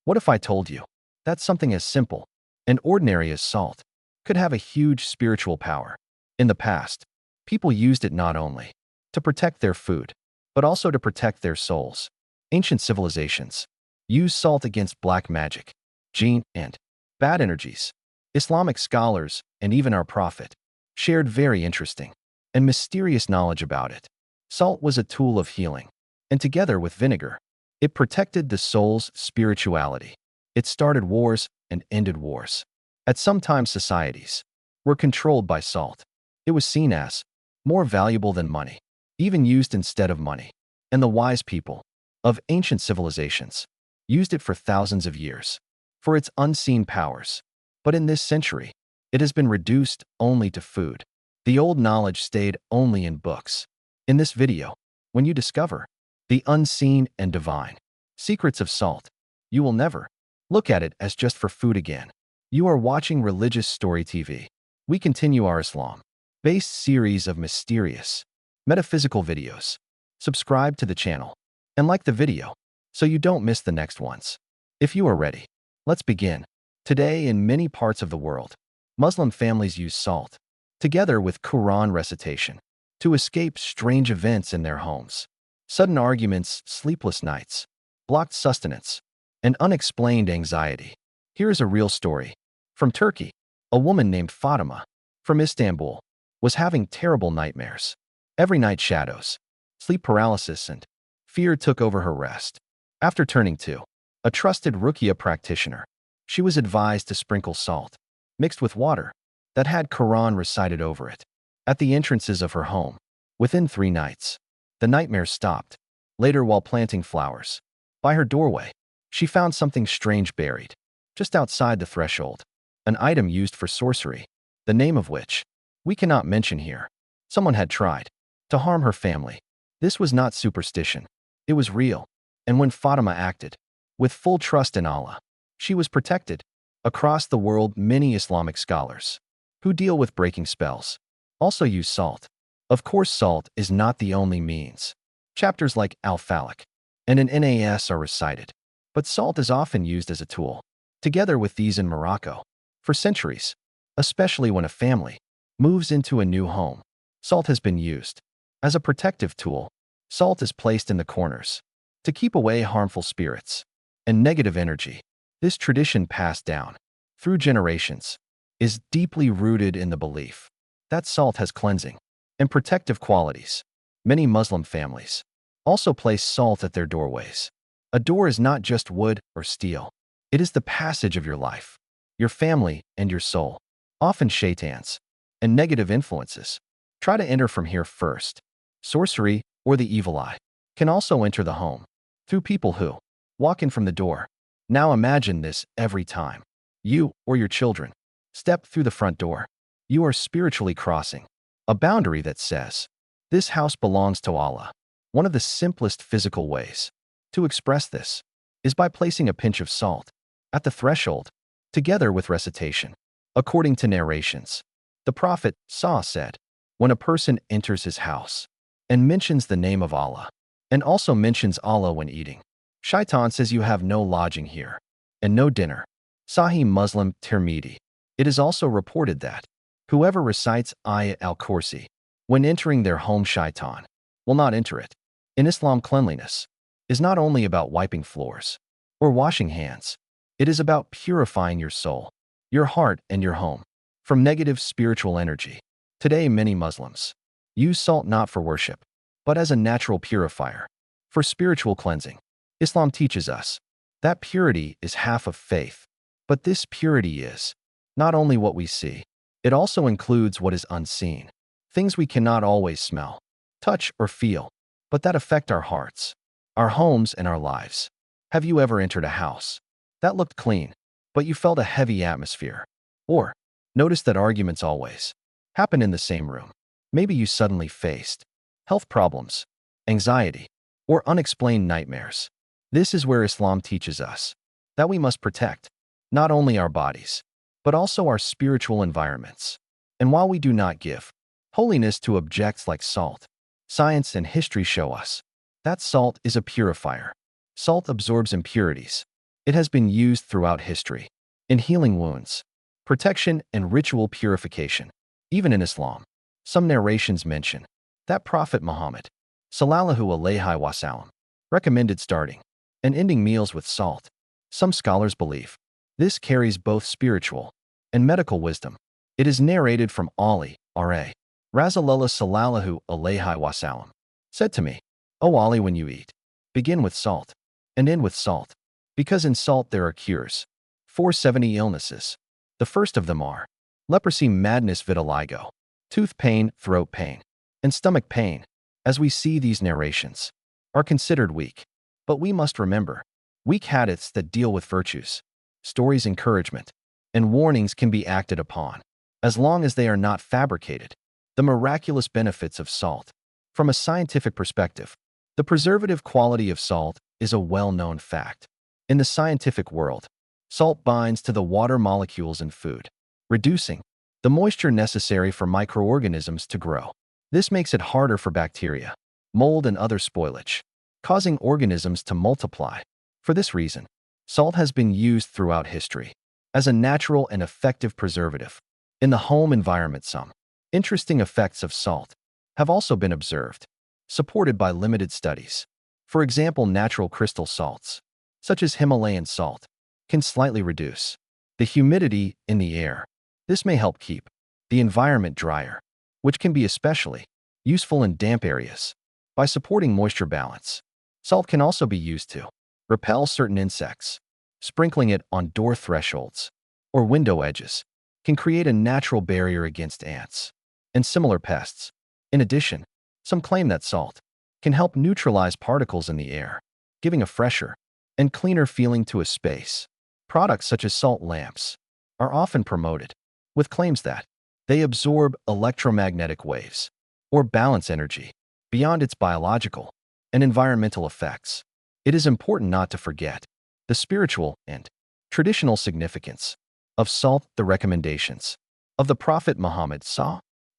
What if I told you that something as simple and ordinary as salt could have a huge spiritual power? In the past, people used it not only to protect their food, but also to protect their souls. Ancient civilizations used salt against black magic, jinn, and bad energies. Islamic scholars, and even our prophet, shared very interesting and mysterious knowledge about it. Salt was a tool of healing, and together with vinegar, it protected the soul's spirituality. It started wars and ended wars. At some time, societies were controlled by salt. It was seen as more valuable than money, even used instead of money. And the wise people of ancient civilizations used it for thousands of years for its unseen powers. But in this century, it has been reduced only to food. The old knowledge stayed only in books. In this video, when you discover the unseen and divine secrets of salt, you will never look at it as just for food again. You are watching Religious Story TV. We continue our Islam-based series of mysterious, metaphysical videos. Subscribe to the channel and like the video so you don't miss the next ones. If you are ready, let's begin. Today, in many parts of the world, Muslim families use salt, together with Quran recitation, to escape strange events in their homes. Sudden arguments, sleepless nights, blocked sustenance, and unexplained anxiety. Here is a real story. From Turkey, a woman named Fatima, from Istanbul, was having terrible nightmares. Every night shadows, sleep paralysis, and fear took over her rest. After turning to a trusted Ruqya practitioner, she was advised to sprinkle salt, mixed with water, that had Quran recited over it, at the entrances of her home. Within 3 nights, the nightmares stopped. Later, while planting flowers by her doorway, she found something strange buried just outside the threshold, an item used for sorcery, the name of which we cannot mention here. Someone had tried to harm her family. This was not superstition. It was real. And when Fatima acted with full trust in Allah, she was protected. Across the world, many Islamic scholars who deal with breaking spells also use salt. Of course, salt is not the only means. Chapters like Al-Falaq and an Nas are recited, but salt is often used as a tool. Together with these in Morocco, for centuries, especially when a family moves into a new home, salt has been used as a protective tool. Salt is placed in the corners to keep away harmful spirits and negative energy. This tradition, passed down through generations, is deeply rooted in the belief that salt has cleansing and protective qualities. Many Muslim families also place salt at their doorways. A door is not just wood or steel. It is the passage of your life, your family, and your soul. Often shaitans and negative influences try to enter from here first. Sorcery or the evil eye can also enter the home through people who walk in from the door. Now imagine this: every time you or your children step through the front door, you are spiritually crossing a boundary that says, "This house belongs to Allah." One of the simplest physical ways to express this is by placing a pinch of salt at the threshold, together with recitation. According to narrations, the Prophet said, when a person enters his house and mentions the name of Allah, and also mentions Allah when eating, Shaitan says, "You have no lodging here and no dinner." Sahih Muslim, Tirmidhi. It is also reported that whoever recites Ayat al-Kursi when entering their home, Shaitan will not enter it. In Islam, cleanliness is not only about wiping floors or washing hands. It is about purifying your soul, your heart, and your home from negative spiritual energy. Today, many Muslims use salt not for worship, but as a natural purifier for spiritual cleansing. Islam teaches us that purity is half of faith, but this purity is not only what we see, it also includes what is unseen, things we cannot always smell, touch, or feel, but that affect our hearts, our homes, and our lives. Have you ever entered a house that looked clean, but you felt a heavy atmosphere? Or noticed that arguments always happen in the same room? Maybe you suddenly faced health problems, anxiety, or unexplained nightmares. This is where Islam teaches us that we must protect not only our bodies, but also our spiritual environments. And while we do not give holiness to objects like salt, science and history show us that salt is a purifier. Salt absorbs impurities It has been used throughout history, in healing wounds, protection, and ritual purification. Even in Islam, some narrations mention that Prophet Muhammad, sallallahu alaihi wasallam, recommended starting and ending meals with salt. Some scholars believe this carries both spiritual and medical wisdom. It is narrated from Ali, R.A. Rasulullah sallallahu alaihi wasallam said to me, "O Ali, when you eat, begin with salt and end with salt, because in salt there are cures for 70 illnesses. The first of them are leprosy, madness, vitiligo, tooth pain, throat pain, and stomach pain." As we see, these narrations are considered weak, but we must remember, weak hadiths that deal with virtues, stories, encouragement, and warnings can be acted upon, as long as they are not fabricated. The miraculous benefits of salt. From a scientific perspective, the preservative quality of salt is a well-known fact. In the scientific world, salt binds to the water molecules in food, reducing the moisture necessary for microorganisms to grow. This makes it harder for bacteria, mold, and other spoilage, causing organisms to multiply. For this reason, salt has been used throughout history as a natural and effective preservative. In the home environment, some interesting effects of salt have also been observed, supported by limited studies. For example, natural crystal salts, such as Himalayan salt, can slightly reduce the humidity in the air. This may help keep the environment drier, which can be especially useful in damp areas. By supporting moisture balance, salt can also be used to repel certain insects. Sprinkling it on door thresholds or window edges can create a natural barrier against ants and similar pests. In addition, some claim that salt can help neutralize particles in the air, giving a fresher and cleaner feeling to a space. Products such as salt lamps are often promoted with claims that they absorb electromagnetic waves or balance energy beyond its biological and environmental effects. It is important not to forget the spiritual and traditional significance of salt. The recommendations of the Prophet Muhammad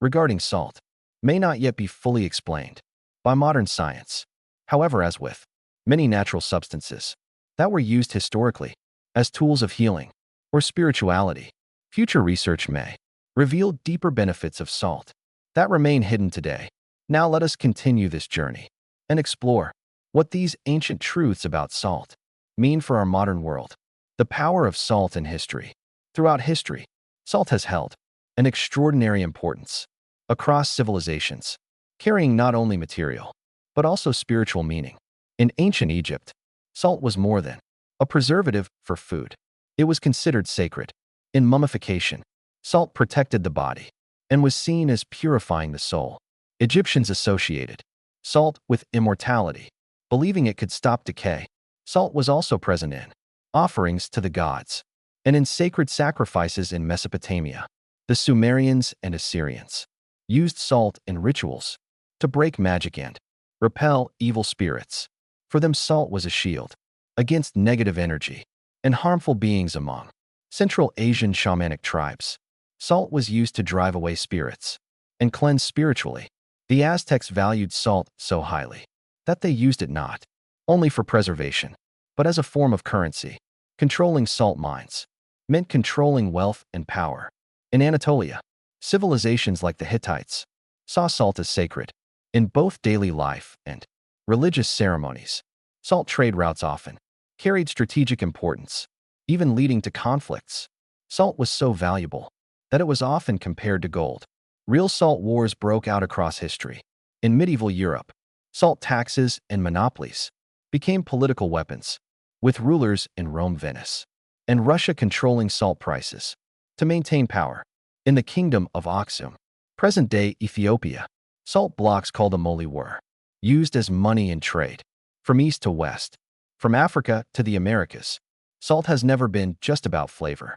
regarding salt may not yet be fully explained by modern science. However, as with many natural substances that were used historically as tools of healing or spirituality, future research may reveal deeper benefits of salt that remain hidden today. Now let us continue this journey and explore what these ancient truths about salt mean for our modern world. The power of salt in history. Throughout history, salt has held an extraordinary importance across civilizations, carrying not only material, but also spiritual meaning. In ancient Egypt, salt was more than a preservative for food. It was considered sacred. In mummification, salt protected the body and was seen as purifying the soul. Egyptians associated salt with immortality, believing it could stop decay. Salt was also present in offerings to the gods and in sacred sacrifices in Mesopotamia. The Sumerians and Assyrians used salt in rituals to break magic and repel evil spirits. For them, salt was a shield against negative energy and harmful beings. Among Central Asian shamanic tribes, salt was used to drive away spirits and cleanse spiritually. The Aztecs valued salt so highly that they used it not only for preservation, but as a form of currency. Controlling salt mines meant controlling wealth and power. In Anatolia, civilizations like the Hittites saw salt as sacred in both daily life and religious ceremonies. Salt trade routes often carried strategic importance, even leading to conflicts. Salt was so valuable that it was often compared to gold. Real salt wars broke out across history. In medieval Europe, salt taxes and monopolies became political weapons, with rulers in Rome, Venice, and Russia controlling salt prices to maintain power. In the Kingdom of Aksum, present-day Ethiopia, salt blocks called amoli were used as money in trade. From east to west, from Africa to the Americas, salt has never been just about flavor.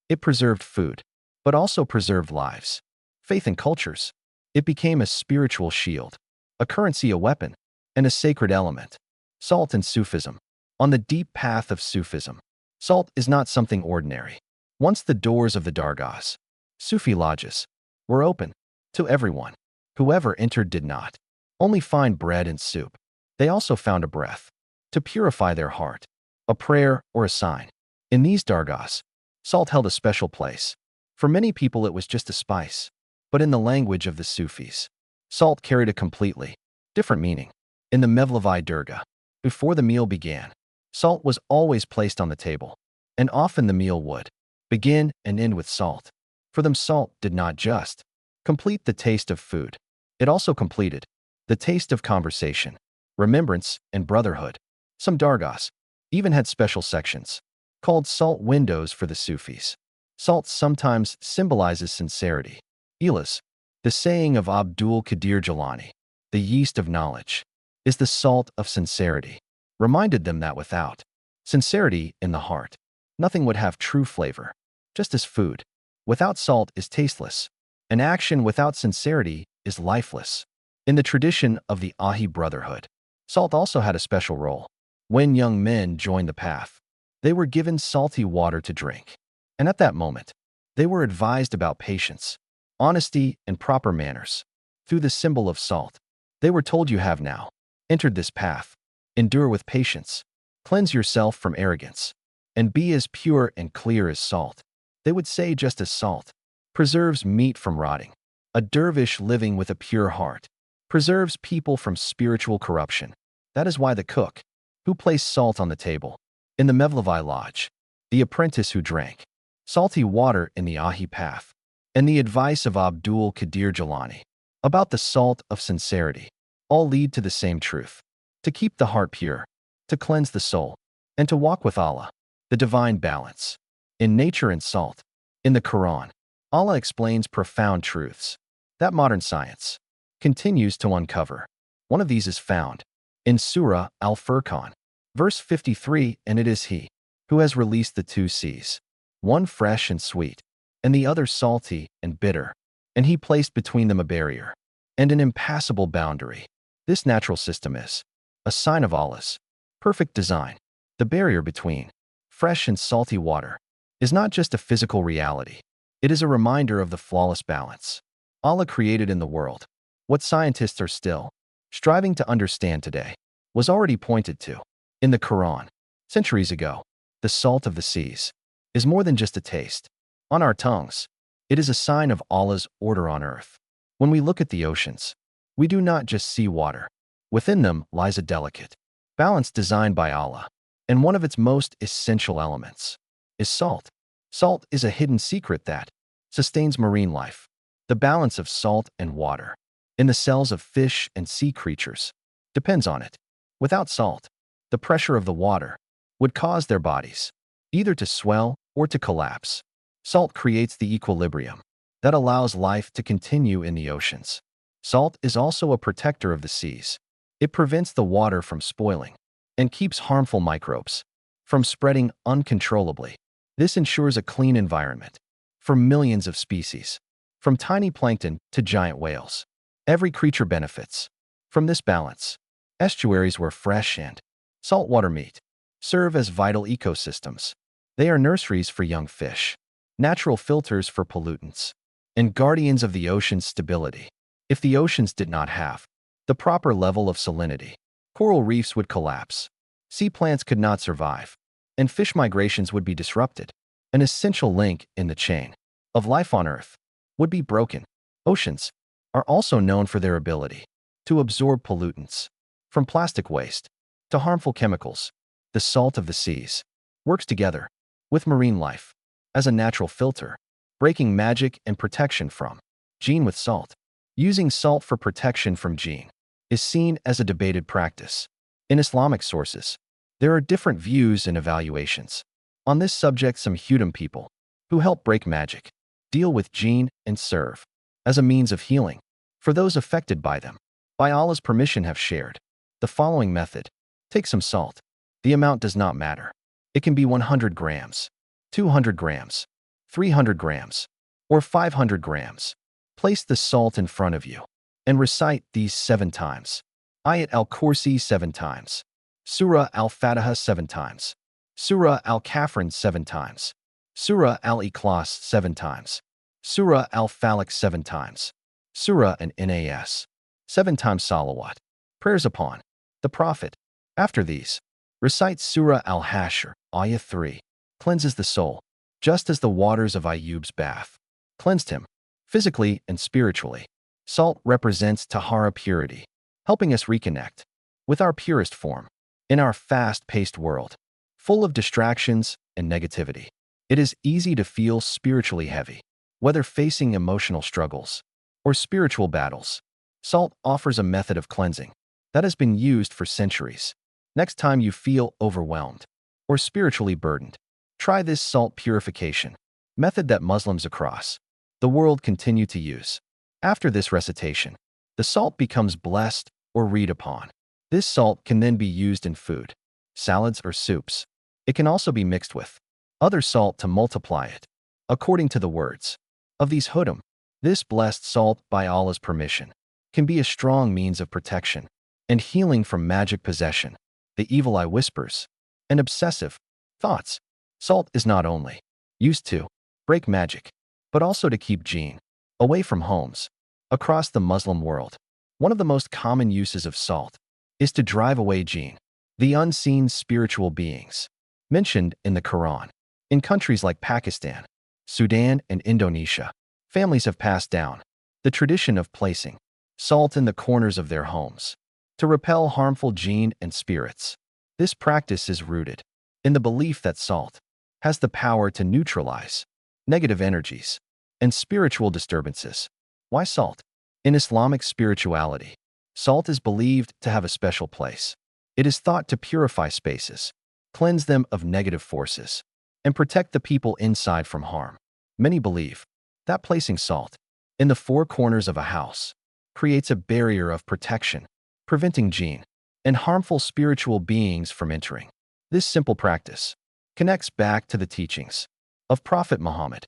It preserved food, but also preserved lives, faith, and cultures. It became a spiritual shield, a currency, a weapon, and a sacred element. Salt and Sufism. On the deep path of Sufism, salt is not something ordinary. Once the doors of the dargahs, Sufi lodges, were open to everyone. Whoever entered did not only find bread and soup, they also found a breath to purify their heart. a prayer, or a sign. In these dargahs, salt held a special place. For many people it was just a spice. But in the language of the Sufis, salt carried a completely different meaning. In the Mevlevi Durga, before the meal began, salt was always placed on the table, and often the meal would begin and end with salt. For them, salt did not just complete the taste of food. It also completed the taste of conversation, remembrance, and brotherhood. Some dargahs even had special sections called salt windows for the Sufis. Salt sometimes symbolizes sincerity. Ilas, the saying of Abdul Qadir Jilani, the yeast of knowledge, is the salt of sincerity, reminded them that without sincerity in the heart, nothing would have true flavor. Just as food without salt is tasteless, an action without sincerity is lifeless. In the tradition of the Ahi Brotherhood, salt also had a special role. When young men joined the path, they were given salty water to drink. And at that moment, they were advised about patience, honesty, and proper manners. Through the symbol of salt, they were told, you have now entered this path. Endure with patience, cleanse yourself from arrogance, and be as pure and clear as salt. They would say, just as salt preserves meat from rotting, a dervish living with a pure heart preserves people from spiritual corruption. That is why the cook who placed salt on the table in the Mevlevi lodge, the apprentice who drank salty water in the Ahi path, and the advice of Abdul Qadir Jilani about the salt of sincerity all lead to the same truth: to keep the heart pure, to cleanse the soul, and to walk with Allah, the divine balance. In nature and salt, in the Quran, Allah explains profound truths that modern science continues to uncover. One of these is found in Surah Al-Furqan, verse 53, and it is He who has released the two seas, one fresh and sweet, and the other salty and bitter, and He placed between them a barrier and an impassable boundary. This natural system is a sign of Allah's perfect design. The barrier between fresh and salty water is not just a physical reality. It is a reminder of the flawless balance Allah created in the world. What scientists are still striving to understand today was already pointed to in the Quran centuries ago. The salt of the seas is more than just a taste on our tongues. It is a sign of Allah's order on earth. When we look at the oceans, we do not just see water. Within them lies a delicate balance designed by Allah, and one of its most essential elements is salt. Salt is a hidden secret that sustains marine life. The balance of salt and water in the cells of fish and sea creatures depends on it. Without salt, the pressure of the water would cause their bodies either to swell or to collapse. Salt creates the equilibrium that allows life to continue in the oceans. Salt is also a protector of the seas. It prevents the water from spoiling and keeps harmful microbes from spreading uncontrollably. This ensures a clean environment for millions of species, from tiny plankton to giant whales. Every creature benefits from this balance. Estuaries where fresh and saltwater meet serve as vital ecosystems. They are nurseries for young fish, natural filters for pollutants, and guardians of the ocean's stability. If the oceans did not have the proper level of salinity, coral reefs would collapse, sea plants could not survive, and fish migrations would be disrupted. An essential link in the chain of life on Earth would be broken. Oceans are also known for their ability to absorb pollutants, from plastic waste to harmful chemicals. The salt of the seas works together with marine life as a natural filter, breaking magic and protection from jinn with salt. Using salt for protection from jinn is seen as a debated practice. In Islamic sources, there are different views and evaluations on this subject. Some Hudum people who help break magic deal with jinn and serve as a means of healing for those affected by them. By Allah's permission, have shared the following method. Take some salt. The amount does not matter. It can be 100 grams, 200 grams, 300 grams, or 500 grams. Place the salt in front of you and recite these 7 times. Ayat al-Kursi 7 times. Surah al-Fatiha 7 times. Surah al-Kafirun 7 times. Surah al-Ikhlas 7 times. Surah al-Falaq 7 times. Surah and Nas 7 times. Salawat, prayers upon the Prophet. After these, Recite Surah Al-Hashr, Ayah 3. Cleanses the soul, just as the waters of Ayyub's bath cleansed him, physically and spiritually. Salt represents Tahara purity, helping us reconnect with our purest form. In our fast-paced world, full of distractions and negativity, it is easy to feel spiritually heavy. Whether facing emotional struggles or spiritual battles, salt offers a method of cleansing that has been used for centuries. Next time you feel overwhelmed or spiritually burdened, try this salt purification method that Muslims across the world continue to use. After this recitation, the salt becomes blessed or read upon. This salt can then be used in food, salads, or soups. It can also be mixed with other salt to multiply it. According to the words of these Hudam, this blessed salt, by Allah's permission, can be a strong means of protection and healing from magic possession, the evil eye whispers, and obsessive thoughts. Salt is not only used to break magic, but also to keep jinn away from homes. Across the Muslim world, one of the most common uses of salt is to drive away jinn, the unseen spiritual beings mentioned in the Quran. In countries like Pakistan, Sudan, and Indonesia, families have passed down the tradition of placing salt in the corners of their homes to repel harmful jinn and spirits. This practice is rooted in the belief that salt has the power to neutralize negative energies and spiritual disturbances. Why salt? In Islamic spirituality, salt is believed to have a special place. It is thought to purify spaces, cleanse them of negative forces, and protect the people inside from harm. Many believe that placing salt in the four corners of a house creates a barrier of protection, preventing jinn and harmful spiritual beings from entering. This simple practice connects back to the teachings of Prophet Muhammad,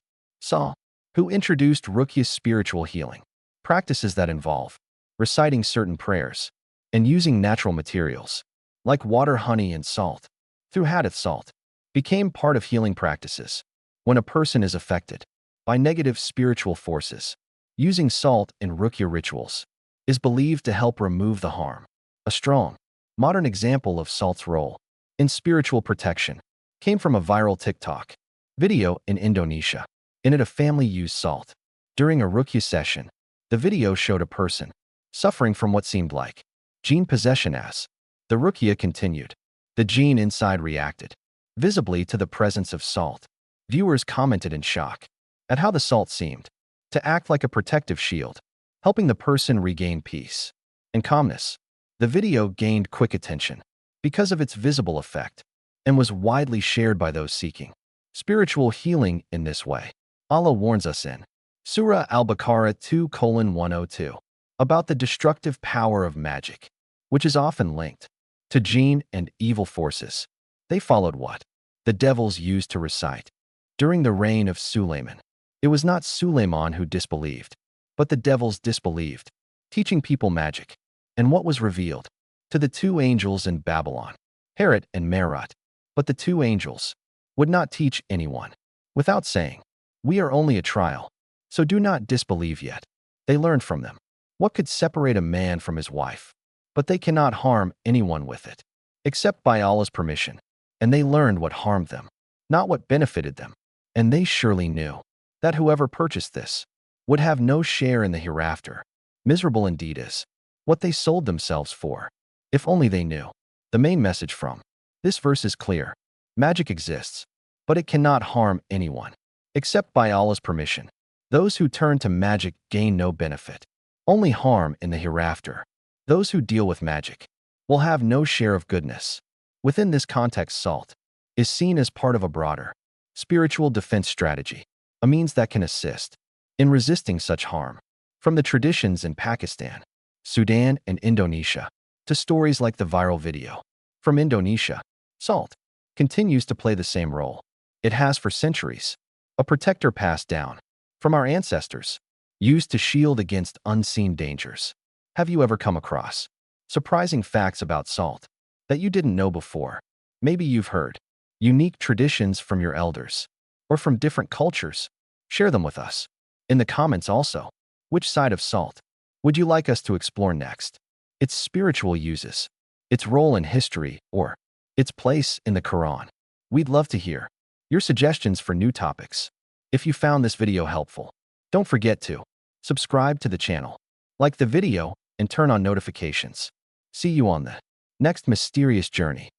who introduced Ruqya spiritual healing, practices that involve reciting certain prayers and using natural materials like water, honey, and salt. Through hadith, salt became part of healing practices. When a person is affected by negative spiritual forces, using salt in Ruqya rituals is believed to help remove the harm. A strong, modern example of salt's role in spiritual protection came from a viral TikTok video in Indonesia. In it, a family used salt during a Ruqya session. The video showed a person suffering from what seemed like jinn possession. As the Ruqya continued, the jinn inside reacted visibly to the presence of salt. Viewers commented in shock at how the salt seemed to act like a protective shield, helping the person regain peace and calmness. The video gained quick attention because of its visible effect and was widely shared by those seeking spiritual healing in this way. Allah warns us in Surah Al-Baqarah 2:102 about the destructive power of magic, which is often linked to jinn and evil forces. They followed what the devils used to recite during the reign of Suleiman. It was not Suleiman who disbelieved, but the devils disbelieved, teaching people magic and what was revealed to the two angels in Babylon, Harut and Marut. But the two angels would not teach anyone without saying, "We are only a trial, so do not disbelieve yet." They learned from them what could separate a man from his wife, but they cannot harm anyone with it, except by Allah's permission. And they learned what harmed them, not what benefited them. And they surely knew that whoever purchased this would have no share in the hereafter. Miserable indeed is what they sold themselves for. If only they knew. The main message from this verse is clear. Magic exists, but it cannot harm anyone, except by Allah's permission. Those who turn to magic gain no benefit, only harm in the hereafter. Those who deal with magic will have no share of goodness. Within this context, salt is seen as part of a broader spiritual defense strategy, a means that can assist in resisting such harm. From the traditions in Pakistan, Sudan, and Indonesia, to stories like the viral video from Indonesia, salt continues to play the same role it has for centuries, a protector passed down from our ancestors, used to shield against unseen dangers. Have you ever come across surprising facts about salt that you didn't know before? Maybe you've heard unique traditions from your elders or from different cultures. Share them with us in the comments also. Which side of salt would you like us to explore next? Its spiritual uses, its role in history, or its place in the Quran. We'd love to hear your suggestions for new topics. If you found this video helpful, don't forget to subscribe to the channel, like the video, and turn on notifications. See you on the next mysterious journey.